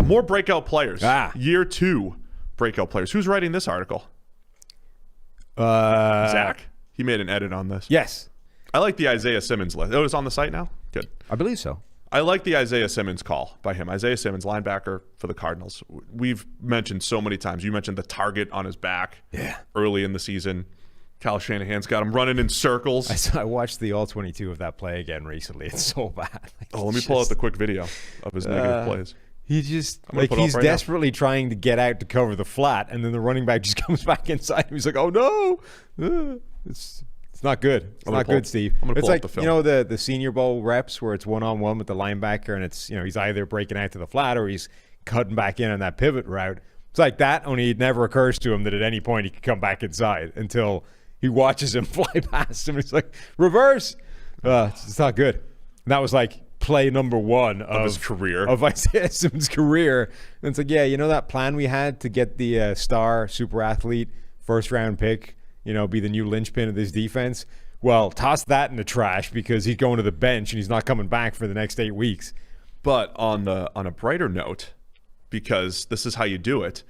More breakout players. Year 2 breakout players. Who's writing this article? Zach. He made an edit on this. Yes. I like the Isaiah Simmons list. Oh, it's on the site now? Good. I believe so. I like the Isaiah Simmons call by him. Isaiah Simmons, linebacker for the Cardinals. We've mentioned so many times. You mentioned the target on his back early in the season. Kyle Shanahan's got him running in circles. I watched the All-22 of that play again recently. It's so bad. Let me pull out the quick video of his negative plays. He just, he's desperately trying to get out to cover the flat, and then the running back just comes back inside. He's like, oh, no. It's not good. It's not good, Steve. It's like, the Senior Bowl reps where it's one-on-one with the linebacker, and it's, he's either breaking out to the flat or he's cutting back in on that pivot route. It's like that, only it never occurs to him that at any point he could come back inside until he watches him fly past him. It's like, reverse. It's not good. And that was like play number 1 of his career. Of Isaiah Simmons' career. And it's like, that plan we had to get the star super athlete first-round pick, be the new linchpin of this defense. Well, toss that in the trash because he's going to the bench and he's not coming back for the next 8 weeks. But on a brighter note, because this is how you do it,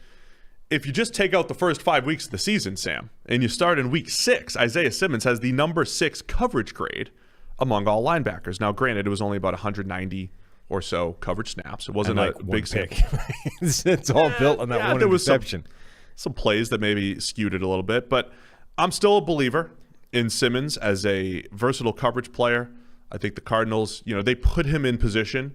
if you just take out the first 5 weeks of the season, Sam, and you start in week 6, Isaiah Simmons has the number 6 coverage grade among all linebackers. Now, granted, it was only about 190 or so coverage snaps. It wasn't a big pick. It's all built on that one interception. Some plays that maybe skewed it a little bit, but I'm still a believer in Simmons as a versatile coverage player. I think the Cardinals, they put him in position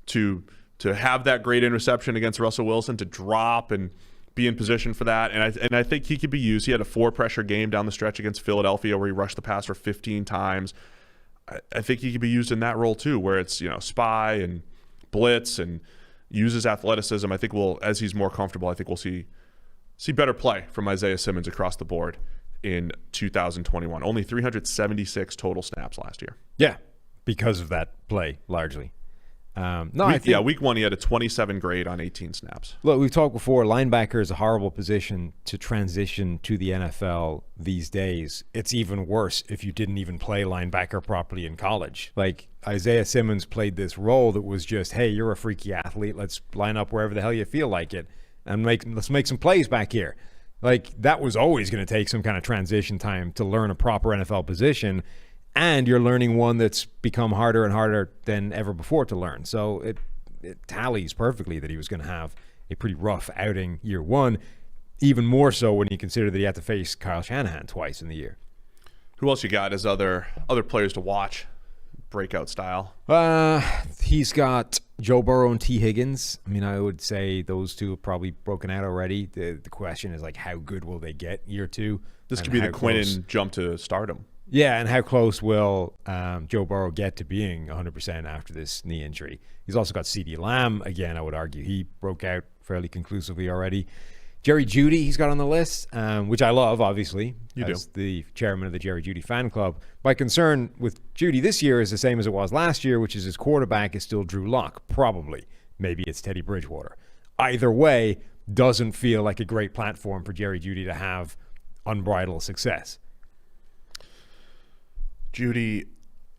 to have that great interception against Russell Wilson, to drop and be in position for that. And I think he could be used. He had a 4-pressure game down the stretch against Philadelphia where he rushed the passer 15 times. I think he could be used in that role too, where it's, spy and blitz and uses athleticism. I think as he's more comfortable, I think we'll see better play from Isaiah Simmons across the board in 2021. Only 376 total snaps last year. Yeah, because of that play, largely. Week 1 he had a 27 grade on 18 snaps. Look, we've talked before, linebacker is a horrible position to transition to the NFL these days. It's even worse if you didn't even play linebacker properly in college. Like, Isaiah Simmons played this role that was just, hey, you're a freaky athlete. Let's line up wherever the hell you feel like it and let's make some plays back here. Like, that was always going to take some kind of transition time to learn a proper NFL position. And you're learning one that's become harder and harder than ever before to learn. So it tallies perfectly that he was going to have a pretty rough outing year 1, even more so when you consider that he had to face Kyle Shanahan twice in the year. Who else you got as other players to watch, breakout style? He's got Joe Burrow and T. Higgins. I mean, I would say those two have probably broken out already. The question is, like, how good will they get year 2? This could be the Quinnen jump to stardom. Yeah, and how close will Joe Burrow get to being 100% after this knee injury? He's also got CeeDee Lamb. Again, I would argue he broke out fairly conclusively already. Jerry Jeudy he's got on the list, which I love, obviously, as the chairman of the Jerry Jeudy fan club. My concern with Jeudy this year is the same as it was last year, which is his quarterback is still Drew Lock, probably. Maybe it's Teddy Bridgewater. Either way, doesn't feel like a great platform for Jerry Jeudy to have unbridled success. Jeudy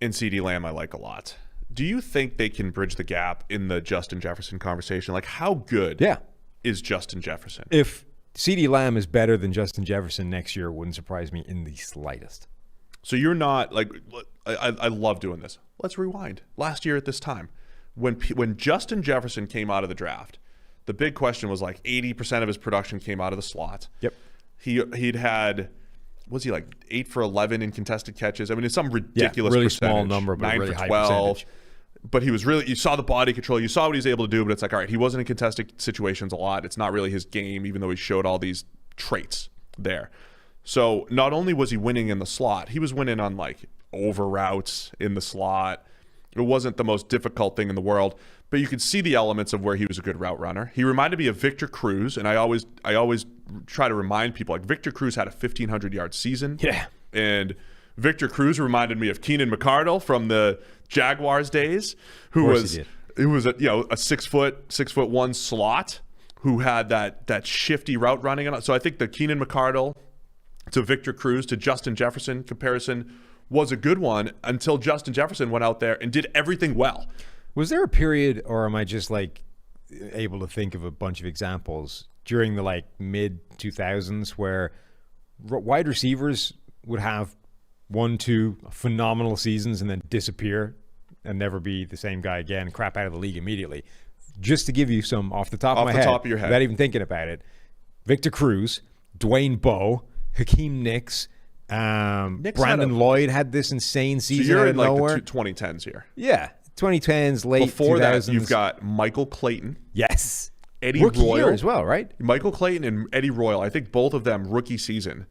and CeeDee Lamb I like a lot. Do you think they can bridge the gap in the Justin Jefferson conversation? Like, how good is Justin Jefferson? If CeeDee Lamb is better than Justin Jefferson next year, it wouldn't surprise me in the slightest. So you're not, like, I love doing this. Let's rewind. Last year at this time, when Justin Jefferson came out of the draft, the big question was like 80% of his production came out of the slot. Yep. He'd had... was he like 8 for 11 in contested catches? I mean, it's some ridiculous really percentage. Small number, but 9 really for high 12. percentage. But he was really, you saw the body control, you saw what he was able to do, but it's like, all right, he wasn't in contested situations a lot. It's not really his game, even though he showed all these traits there. So not only was he winning in the slot, he was winning on like over routes in the slot. It wasn't the most difficult thing in the world, but you could see the elements of where he was a good route runner. He reminded me of Victor Cruz, and I always try to remind people, like, Victor Cruz had a 1,500-yard season. Yeah. And Victor Cruz reminded me of Keenan McCardle from the Jaguars days, who was a 6'1" slot who had that shifty route running. So I think the Keenan McCardle to Victor Cruz to Justin Jefferson comparison was a good one until Justin Jefferson went out there and did everything well. Was there a period, or am I just like able to think of a bunch of examples during the like mid 2000s where wide receivers would have 1-2 phenomenal seasons and then disappear and never be the same guy again, crap out of the league immediately. Just to give you some off the top of my head, top of your head, without even thinking about it, Victor Cruz, Dwayne Bowe, Hakeem Nicks, Brandon Lloyd had this insane season. So you're out in of like nowhere. the 2010s here. Yeah, 2010s, late Before 2000s. that, you've got Michael Clayton. Yes. Eddie Rookie Royal year as well, right? Michael Clayton and Eddie Royal. I think both of them rookie season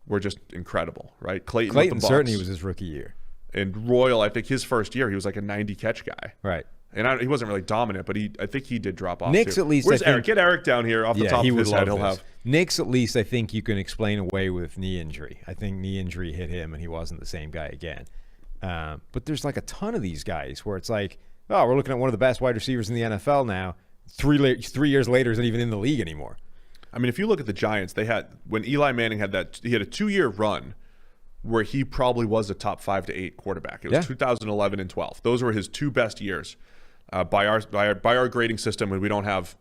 were just incredible, right? Clayton with the Bucs, certainly was his rookie year. And Royal, I think his first year, he was like a 90 catch guy. Right. And he wasn't really dominant, but I think he did drop off. Nick's too. at least. Where's Eric? Get Eric down here off the top of his head. He'll have Nick's at least. I think you can explain away with knee injury. I think knee injury hit him, and he wasn't the same guy again. But there's like a ton of these guys where it's like, oh, we're looking at one of the best wide receivers in the NFL now. 3 years later, isn't even in the league anymore. I mean, if you look at the Giants, when Eli Manning had that, he had a 2-year run where he probably was a top 5 to 8 quarterback. It was 2011 and 12. Those were his 2 best years by our grading system, and we don't have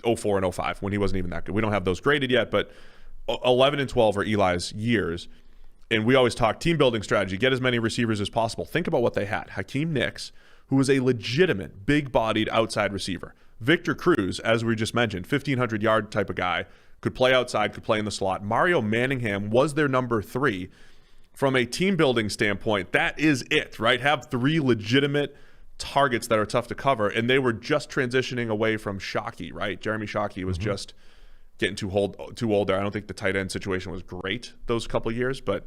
04 and 05 when he wasn't even that good. We don't have those graded yet, but 11 and 12 are Eli's years. And we always talk team building strategy, get as many receivers as possible. Think about what they had. Hakeem Nicks, who was a legitimate big-bodied outside receiver. Victor Cruz, as we just mentioned, 1,500-yard type of guy, could play outside, could play in the slot. Mario Manningham was their number 3. From a team-building standpoint, that is it, right? Have 3 legitimate targets that are tough to cover, and they were just transitioning away from Shockey, right? Jeremy Shockey was just getting too old there. I don't think the tight end situation was great those couple years, but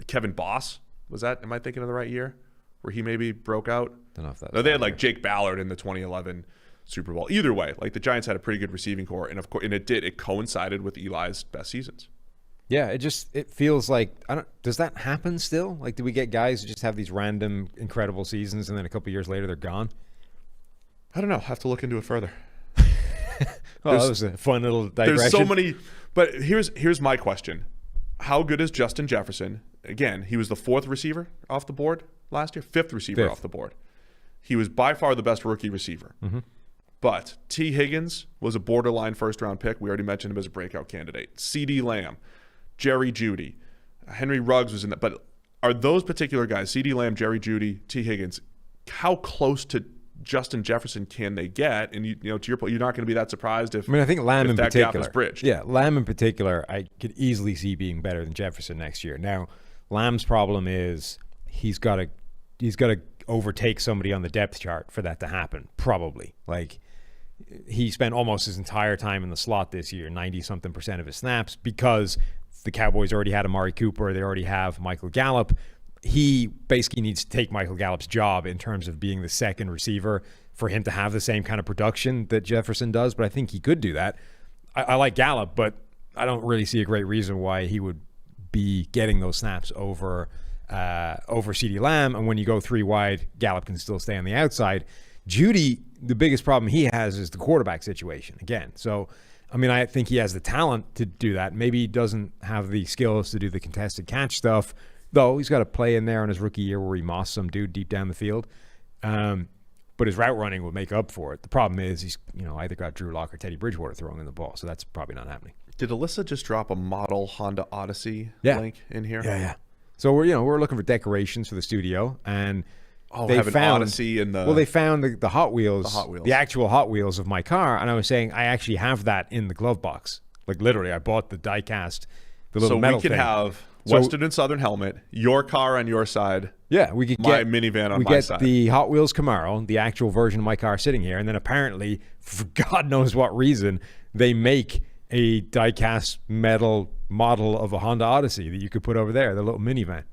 Kevin Boss, am I thinking of the right year? Where he maybe broke out? Don't know if that's. No, they had like Jake Ballard in the 2011 Super Bowl. Either way, like the Giants had a pretty good receiving core, and of course, it coincided with Eli's best seasons. Yeah, it feels like does that happen still? Like, do we get guys who just have these random incredible seasons and then a couple years later they're gone? I don't know. Have to look into it further. Well, that was a fun little digression. There's so many, but here's my question: how good is Justin Jefferson? Again, he was the 4th receiver off the board last year, 5th receiver off the board. He was by far the best rookie receiver. But T. Higgins was a borderline first-round pick. We already mentioned him as a breakout candidate. C.D. Lamb, Jerry Jeudy, Henry Ruggs was in that. But are those particular guys, C.D. Lamb, Jerry Jeudy, T. Higgins, how close to Justin Jefferson can they get? And to your point, you're not going to be that surprised if I think Lamb in that particular, gap is bridged. Yeah, Lamb in particular, I could easily see being better than Jefferson next year. Now, Lamb's problem is he's got to overtake somebody on the depth chart for that to happen. Probably, like he spent almost his entire time in the slot this year, 90-something% of his snaps, because the Cowboys already had Amari Cooper, they already have Michael Gallup. He basically needs to take Michael Gallup's job in terms of being the second receiver for him to have the same kind of production that Jefferson does, but I think he could do that. I like Gallup, but I don't really see a great reason why he would be getting those snaps over CeeDee Lamb. And when you go 3 wide, Gallup can still stay on the outside. Jeudy, the biggest problem he has is the quarterback situation again. So, I think he has the talent to do that. Maybe he doesn't have the skills to do the contested catch stuff, though he's got to play in there in his rookie year where he mossed some dude deep down the field. But his route running will make up for it. The problem is he's either got Drew Lock or Teddy Bridgewater throwing in the ball, so that's probably not happening. Did Alyssa just drop a model Honda Odyssey link in here? Yeah. So we're looking for decorations for the studio, and they found Odyssey in the. Well, they found the Hot Wheels, the actual Hot Wheels of my car, and I was saying I actually have that in the glove box. Like literally, I bought the die-cast, the little metal thing. So we can have Western and Southern helmet, your car on your side. Yeah, we could my minivan on my side. We get the Hot Wheels Camaro, the actual version of my car sitting here, and then apparently, for God knows what reason, they make a die-cast metal model of a Honda Odyssey that you could put over there, the little minivan.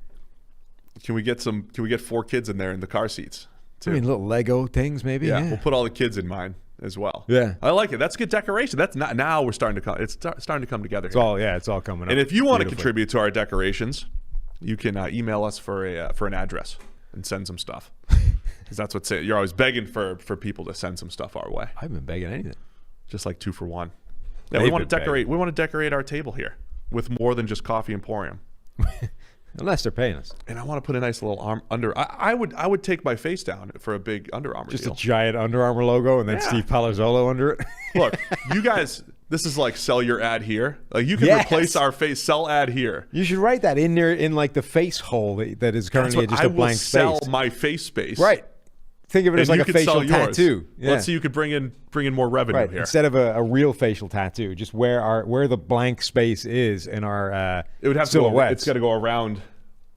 Can we get 4 kids in there in the car seats too? Little Lego things maybe. Yeah, we'll put all the kids in mine as well. Yeah, I like it. That's good decoration. That's not now we're starting to come. It's starting to come together. It's all coming up. And if you want to contribute to our decorations, you can email us for an address and send some stuff. Because that's what's it. You're always begging for people to send some stuff our way. I haven't been begging anything. Just like 2 for 1. Yeah, we want to decorate. We want to decorate our table here with more than just coffee emporium. Unless they're paying us. And I want to put a nice little arm under. I would take my face down for a big Under Armour Just deal. a giant Under Armour logo and then Steve Palazzolo under it. Look, you guys, this is like sell your ad here. Like you can replace our face, sell ad here. You should write that in there in like the face hole that is currently just a blank space. I will sell my face space. Right. Think of it as like a facial tattoo. Yeah. Let's see, you could bring in more revenue here. Instead of a real facial tattoo, just where the blank space is in our it would have silhouettes. It's got to go around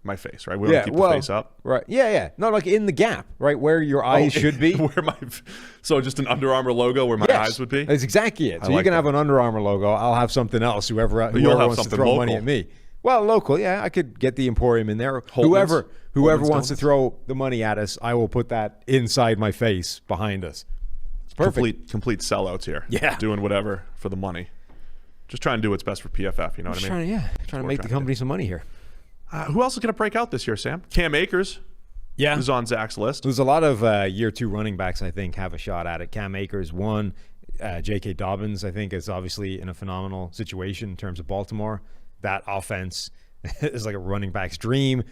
my face, right? We don't keep the face up. Right. Yeah. No, like in the gap, right? Where your eyes should be. So just an Under Armour logo where my eyes would be? That's exactly it. So you can have an Under Armour logo. I'll have something else. Whoever wants to throw local. money at me. Well, local, yeah. I could get the Emporium in there. Whoever wants to throw the money at us, I will put that inside my face behind us. It's perfect. Complete sellouts here. Yeah. Doing whatever for the money. Just trying to do what's best for PFF, you know what I mean? Trying to make the company some money here. Who else is going to break out this year, Sam? Cam Akers is on Zach's list. There's a lot of year 2 running backs, I think, have a shot at it. Cam Akers, one. J.K. Dobbins, I think, is obviously in a phenomenal situation in terms of Baltimore. That offense is like a running back's dream.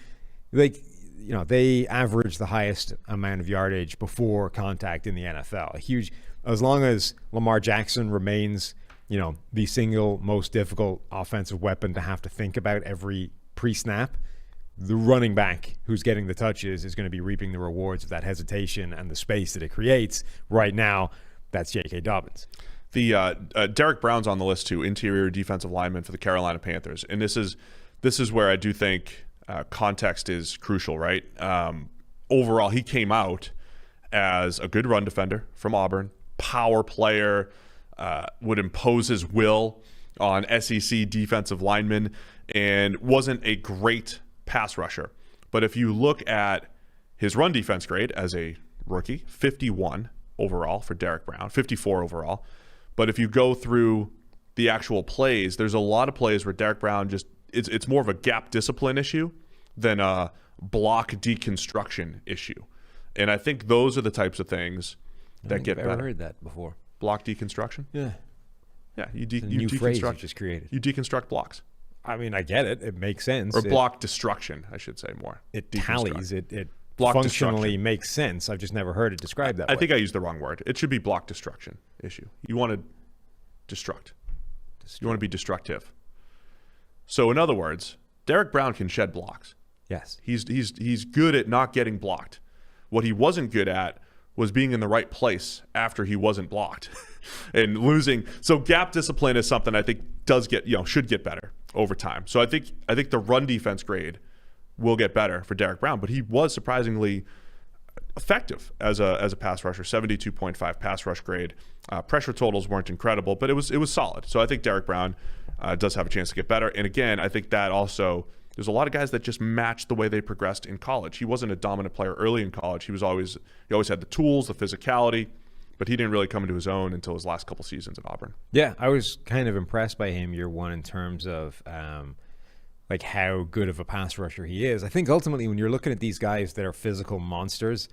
They average the highest amount of yardage before contact in the NFL. Huge. As long as Lamar Jackson remains, the single most difficult offensive weapon to have to think about every pre-snap, the running back who's getting the touches is going to be reaping the rewards of that hesitation and the space that it creates. Right now, that's J.K. Dobbins. The Derrick Brown's on the list too, interior defensive lineman for the Carolina Panthers, and this is where I do think context is crucial, right? Overall, he came out as a good run defender from Auburn, power player, would impose his will on SEC defensive linemen, and wasn't a great pass rusher. But if you look at his run defense grade as a rookie, 51 overall for Derrick Brown, 54 overall. But if you go through the actual plays, there's a lot of plays where Derrick Brown it's more of a gap discipline issue than a block deconstruction issue. And I think those are the types of things that get better. I've never heard that before. Block deconstruction? Yeah. Yeah, you new phrase you just created. You deconstruct blocks. I mean, I get it. It makes sense. Or block destruction, I should say more. It tallies. It block functionally makes sense. I've just never heard it described that way. I think I used the wrong word. It should be block destruction issue. You want to destruct. You want to be destructive. So in other words, Derrick Brown can shed blocks. Yes. He's good at not getting blocked. What he wasn't good at was being in the right place after he wasn't blocked and losing. So gap discipline is something I think should get better over time. So I think the run defense grade will get better for Derrick Brown, but he was surprisingly effective as a pass rusher. 72.5 pass rush grade. Pressure totals weren't incredible, but it was solid. So I think Derrick Brown does have a chance to get better. And again, I think that also there's a lot of guys that just match the way they progressed in college. He wasn't a dominant player early in college. He always had the tools, the physicality, but he didn't really come into his own until his last couple seasons at Auburn. Yeah, I was kind of impressed by him year 1 in terms of like how good of a pass rusher he is. I think ultimately when you're looking at these guys that are physical monsters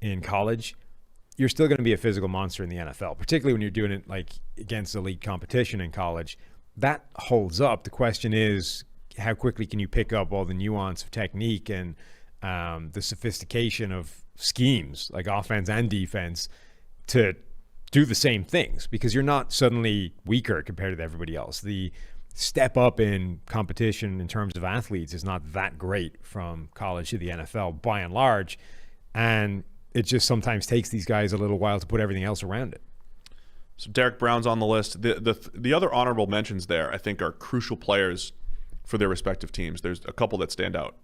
in college, you're still going to be a physical monster in the NFL, particularly when you're doing it like against elite competition in college. That holds up. The question is, how quickly can you pick up all the nuance of technique and the sophistication of schemes, like offense and defense, to do the same things? Because you're not suddenly weaker compared to everybody else. The step up in competition in terms of athletes is not that great from college to the NFL by and large. And it just sometimes takes these guys a little while to put everything else around it. So Derrick Brown's on the list. The other honorable mentions there, I think, are crucial players for their respective teams. There's a couple that stand out.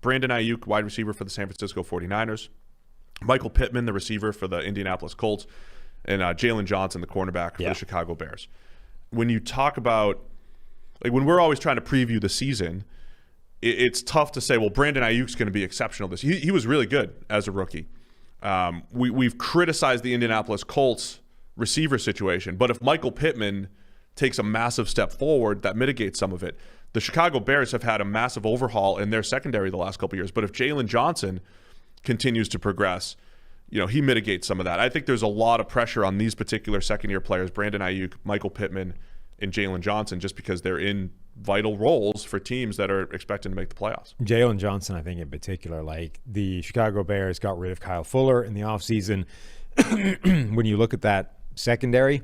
Brandon Ayuk, wide receiver for the San Francisco 49ers. Michael Pittman, the receiver for the Indianapolis Colts. And Jalen Johnson, the cornerback for the Chicago Bears. When you talk about, like when we're always trying to preview the season, it's tough to say, well, Brandon Ayuk's going to be exceptional this year. He was really good as a rookie. We've criticized the Indianapolis Colts receiver situation, but if Michael Pittman takes a massive step forward, that mitigates some of it. The Chicago Bears have had a massive overhaul in their secondary the last couple of years, but if Jalen Johnson continues to progress, he mitigates some of that. I think there's a lot of pressure on these particular second-year players, Brandon Ayuk, Michael Pittman, in Jalen Johnson just because they're in vital roles for teams that are expecting to make the playoffs. Jalen Johnson, I think in particular, like the Chicago Bears got rid of Kyle Fuller in the offseason. When you look at that secondary,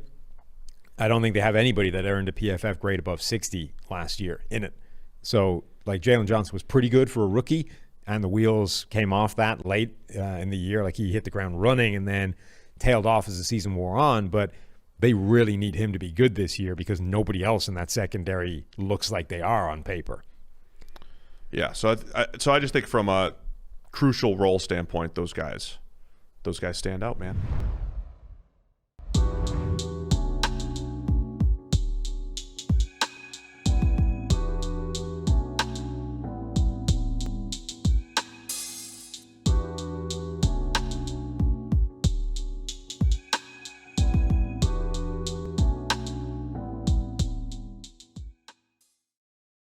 I don't think they have anybody that earned a PFF grade above 60 last year in it. So like Jalen Johnson was pretty good for a rookie, and the wheels came off that late in the year. Like he hit the ground running and then tailed off as the season wore on. But they really need him to be good this year because nobody else in that secondary looks like they are on paper. Yeah, so I just think from a crucial role standpoint, those guys stand out, man.